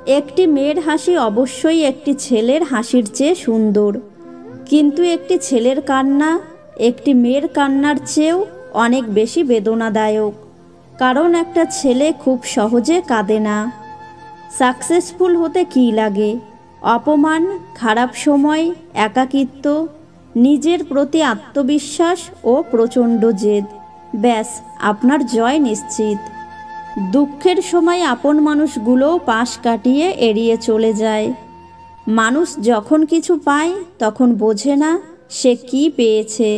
একটি মেয়ের হাসি অবশ্যই একটি ছেলের হাসির চেয়ে সুন্দর, কিন্তু একটি ছেলের কান্না একটি মেয়ের কান্নার চেয়েও অনেক বেশি বেদনাদায়ক। কারণ একটা ছেলে খুব সহজে কাঁদে না। সাকসেসফুল হতে কী লাগে? অপমান, খারাপ সময়, একাকিত্ব, নিজের প্রতি আত্মবিশ্বাস ও প্রচণ্ড জেদ। ব্যাস, আপনার জয় নিশ্চিত। দুঃখের সময় আপন মানুষগুলোও পাশ কাটিয়ে এড়িয়ে চলে যায়। মানুষ যখন কিছু পায় তখন বোঝে না সে কি পেয়েছে,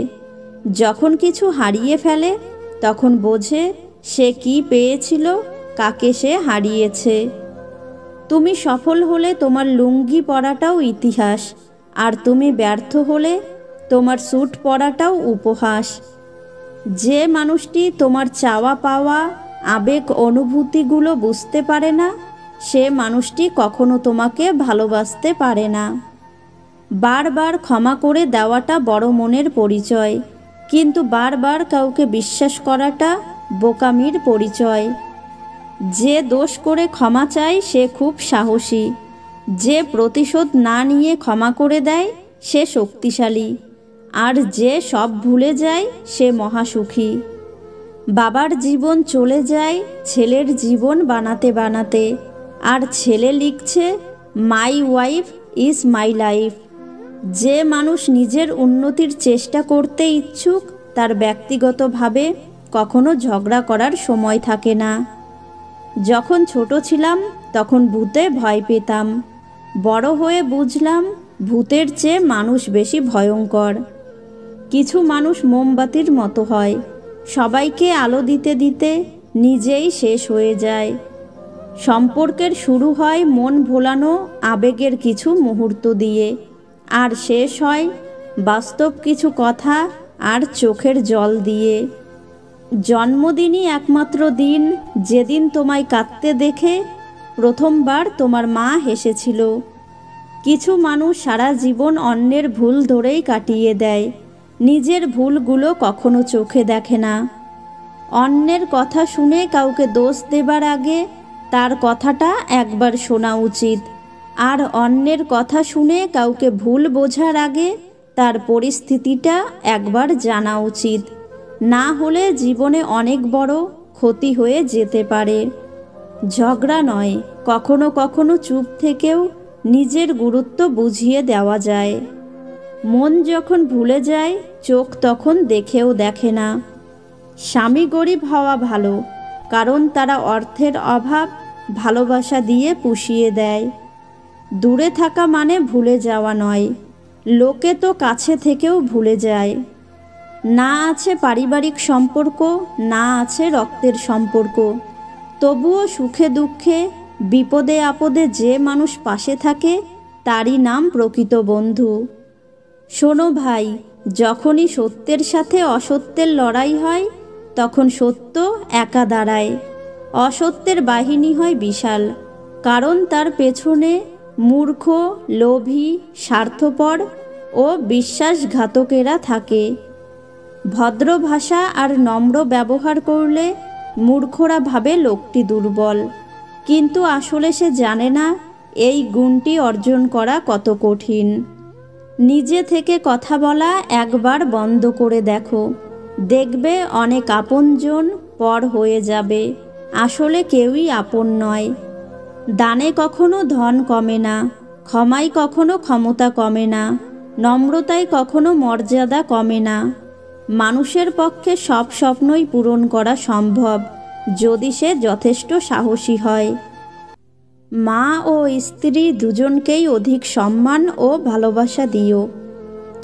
যখন কিছু হারিয়ে ফেলে তখন বোঝে সে কি পেয়েছিল, কাকে সে হারিয়েছে। তুমি সফল হলে তোমার লুঙ্গি পরাটাও ইতিহাস, আর তুমি ব্যর্থ হলে তোমার স্যুট পরাটাও উপহাস। যে মানুষটি তোমার চাওয়া পাওয়া, আবেগ অনুভূতিগুলো বুঝতে পারে না, সে মানুষটি কখনো তোমাকে ভালোবাসতে পারে না। বারবার ক্ষমা করে দেওয়াটা বড় মনের পরিচয়, কিন্তু বারবার কাউকে বিশ্বাস করাটা বোকামির পরিচয়। যে দোষ করে ক্ষমা চায় সে খুব সাহসী, যে প্রতিশোধ না নিয়ে ক্ষমা করে দেয় সে শক্তিশালী, আর যে সব ভুলে যায় সে মহাসুখী। বাবার জীবন চলে যায় ছেলের জীবন বানাতে বানাতে, আর ছেলে লিখছে my wife is my life. যে মানুষ নিজের উন্নতির চেষ্টা করতে ইচ্ছুক তার ব্যক্তিগতভাবে কখনো ঝগড়া করার সময় থাকে না। যখন ছোট ছিলাম তখন ভূতে ভয় পেতাম, বড় হয়ে বুঝলাম ভূতের চেয়ে মানুষ বেশি ভয়ঙ্কর। কিছু মানুষ মোমবাতির মতো হয়, সবাইকে আলো দিতে দিতে নিজেই শেষ হয়ে যায়। সম্পর্কের শুরু হয় মন ভোলানো আবেগের কিছু মুহূর্ত দিয়ে, আর শেষ হয় বাস্তব কিছু কথা আর চোখের জল দিয়ে। জন্মদিনই একমাত্র দিন যেদিন তোমায় কাঁদতে দেখে প্রথমবার তোমার মা হেসেছিল। কিছু মানুষ সারা জীবন অন্যের ভুল ধরেই কাটিয়ে দেয়, নিজের ভুলগুলো কখনো চোখে দেখে না। অন্যের কথা শুনে কাউকে দোষ দেবার আগে তার কথাটা একবার শোনা উচিত, আর অন্যের কথা শুনে কাউকে ভুল বোঝার আগে তার পরিস্থিতিটা একবার জানা উচিত। না হলে জীবনে অনেক বড় ক্ষতি হয়ে যেতে পারে। ঝগড়া নয়, কখনো কখনো চুপ থেকেও নিজের গুরুত্ব বুঝিয়ে দেওয়া যায়। মন যখন ভুলে যায় চোখ তখন দেখেও দেখে না। স্বামী গরিব হওয়া ভালো, কারণ তারা অর্থের অভাব ভালোবাসা দিয়ে পুষিয়ে দেয়। দূরে থাকা মানে ভুলে যাওয়া নয়, লোকে তো কাছে থেকেও ভুলে যায়। না আছে পারিবারিক সম্পর্ক, না আছে রক্তের সম্পর্ক, তবুও সুখে দুঃখে বিপদে আপদে যে মানুষ পাশে থাকে তারই নাম প্রকৃত বন্ধু। শোনো ভাই, যখনই সত্যের সাথে অসত্যের লড়াই হয় তখন সত্য একা দাঁড়ায়, অসত্যের বাহিনী হয় বিশাল, কারণ তার পেছনে মূর্খ, লোভী, স্বার্থপর ও বিশ্বাসঘাতকেরা থাকে। ভদ্র ভাষা আর নম্র ব্যবহার করলে মূর্খরা ভাবে লোকটি দুর্বল, কিন্তু আসলে সে জানে না এই গুণটি অর্জন করা কত কঠিন। নিজে থেকে কথা বলা একবার বন্ধ করে দেখো, দেখবে অনেক আপনজন পর হয়ে যাবে, আসলে কেউই আপন নয়। দানে কখনো ধন কমে না, ক্ষমায় কখনো ক্ষমতা কমে না, নম্রতায় কখনো মর্যাদা কমে না। মানুষের পক্ষে সব স্বপ্নই পূরণ করা সম্ভব যদি সে যথেষ্ট সাহসী হয়। মা ও স্ত্রী দুজনকেই অধিক সম্মান ও ভালোবাসা দিও,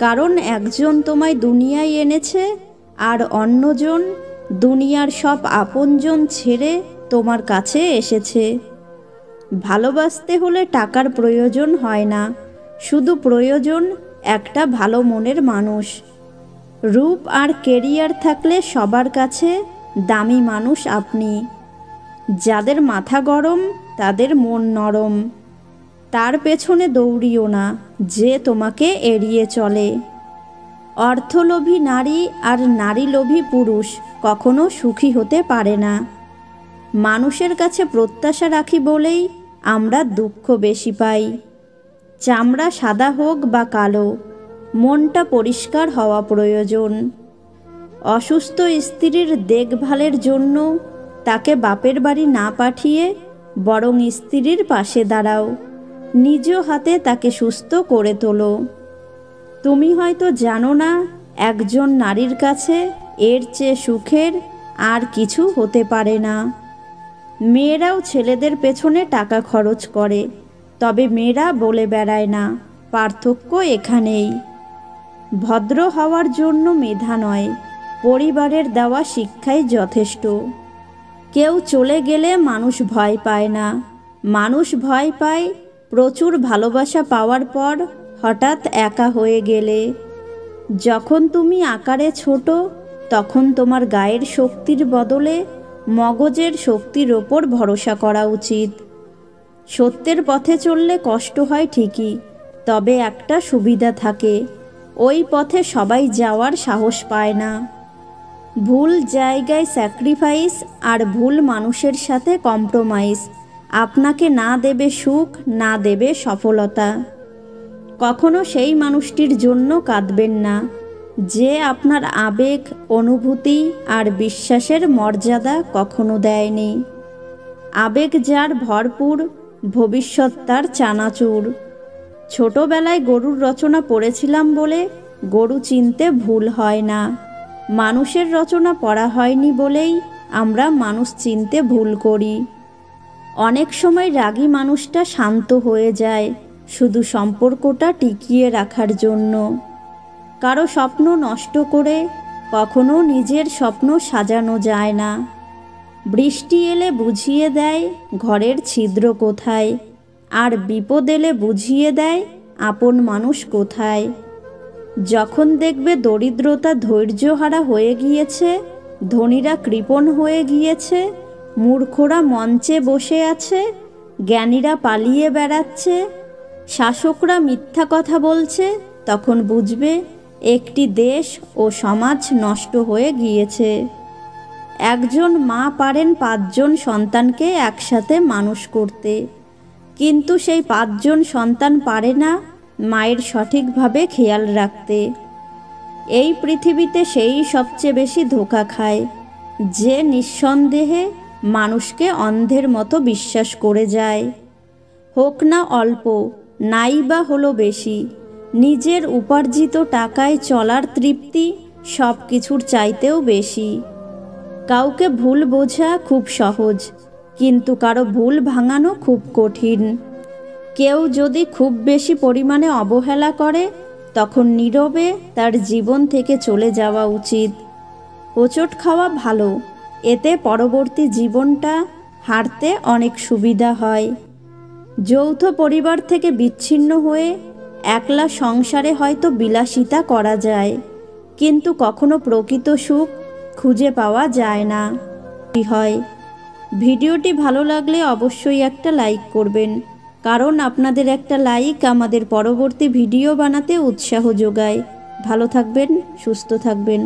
কারণ একজন তোমায় দুনিয়ায় এনেছে আর অন্যজন দুনিয়ার সব আপনজন ছেড়ে তোমার কাছে এসেছে। ভালোবাসতে হলে টাকার প্রয়োজন হয় না, শুধু প্রয়োজন একটা ভালো মনের মানুষ। রূপ আর কেরিয়ার থাকলে সবার কাছে দামি মানুষ আপনি। যাদের মাথা গরম তাদের মন নরম, তার পেছনে দৌড়িও না যে তোমাকে এড়িয়ে চলে। অর্থলোভী নারী আর নারীলোভী পুরুষ কখনো সুখী হতে পারে না। মানুষের কাছে প্রত্যাশা রাখি বলেই আমরা দুঃখ বেশি পাই। চামড়া সাদা হোক বা কালো, মনটা পরিষ্কার হওয়া প্রয়োজন। অসুস্থ স্ত্রীর দেখভালের জন্য তাকে বাপের বাড়ি না পাঠিয়ে বরং স্ত্রীর পাশে দাঁড়াও, নিজ হাতে তাকে সুস্থ করে তোলো। তুমি হয়তো জানো না, একজন নারীর কাছে এর চেয়ে সুখের আর কিছু হতে পারে না। মেয়েরাও ছেলেদের পেছনে টাকা খরচ করে, তবে মেয়েরা বলে বেড়ায় না। পার্থক্য এখানেই। ভদ্র হওয়ার জন্য মেধা নয়, পরিবারের দেওয়া শিক্ষাই যথেষ্ট। কেউ চলে গেলে মানুষ ভয় পায় না, মানুষ ভয় পায় প্রচুর ভালোবাসা পাওয়ার পর হঠাৎ একা হয়ে গেলে। যখন তুমি আকারে ছোট, তখন তোমার গায়ের শক্তির বদলে মগজের শক্তির ওপর ভরসা করা উচিত। সত্যের পথে চললে কষ্ট হয় ঠিকই, তবে একটা সুবিধা থাকে, ওই পথে সবাই যাওয়ার সাহস পায় না। ভুল জায়গায় স্যাক্রিফাইস আর ভুল মানুষের সাথে কম্প্রোমাইজ আপনাকে না দেবে সুখ, না দেবে সফলতা। কখনো সেই মানুষটির জন্য কাঁদবেন না যে আপনার আবেগ, অনুভূতি আর বিশ্বাসের মর্যাদা কখনো দেয়নি। আবেগ যার ভরপুর, ভবিষ্যৎ তার চানাচুর। ছোটবেলায় গরুর রচনা পড়েছিলাম বলে গরু চিনতে ভুল হয় না। মানুষের রচনা পড়া হয়নি বলেই আমরা মানুষ চিনতে ভুল করি। অনেক সময় রাগী মানুষটা শান্ত হয়ে যায় শুধু সম্পর্কটা টিকিয়ে রাখার জন্য। কারো স্বপ্ন নষ্ট করে কখনো নিজের স্বপ্ন সাজানো যায় না। বৃষ্টি এলে বুঝিয়ে দেয় ঘরের ছিদ্র কোথায়, আর বিপদ এলে বুঝিয়ে দেয় আপন মানুষ কোথায়। যখন দেখবে দরিদ্রতা ধৈর্যহারা হয়ে গিয়েছে, ধনীরা কৃপণ হয়ে গিয়েছে, মূর্খরা মঞ্চে বসে আছে, জ্ঞানীরা পালিয়ে বেড়াচ্ছে, শাসকরা মিথ্যা কথা বলছে, তখন বুঝবে একটি দেশ ও সমাজ নষ্ট হয়ে গিয়েছে। একজন মা পারেন 5 জন সন্তানকে একসাথে মানুষ করতে, কিন্তু সেই 5 জন সন্তান পারে না মায়ের সঠিকভাবে খেয়াল রাখতে। এই পৃথিবীতে সেই সবচেয়ে বেশি ধোঁকা খায় যে নিঃসন্দেহে মানুষকে অন্ধের মতো বিশ্বাস করে যায়। হোক না অল্প, নাই বা হলো বেশি, নিজের উপার্জিত টাকায় চলার তৃপ্তি সব কিছুর চাইতেও বেশি। কাউকে ভুল বোঝা খুব সহজ, কিন্তু কারো ভুল ভাঙানো খুব কঠিন। কেউ যদি খুব বেশি পরিমাণে অবহেলা করে, তখন নীরবে তার জীবন থেকে চলে যাওয়া উচিত। হোঁচট খাওয়া ভালো, এতে পরবর্তী জীবনটা হাঁটতে অনেক সুবিধা হয়। যৌথ পরিবার থেকে বিচ্ছিন্ন হয়ে একলা সংসারে হয়তো বিলাসিতা করা যায়, কিন্তু কখনো প্রকৃত সুখ খুঁজে পাওয়া যায় না। হয় ভিডিওটি ভালো লাগলে অবশ্যই একটা লাইক করবেন, কারণ আপনাদের একটা লাইক আমাদের পরবর্তী ভিডিও বানাতে উৎসাহ যোগায়। ভালো থাকবেন, সুস্থ থাকবেন।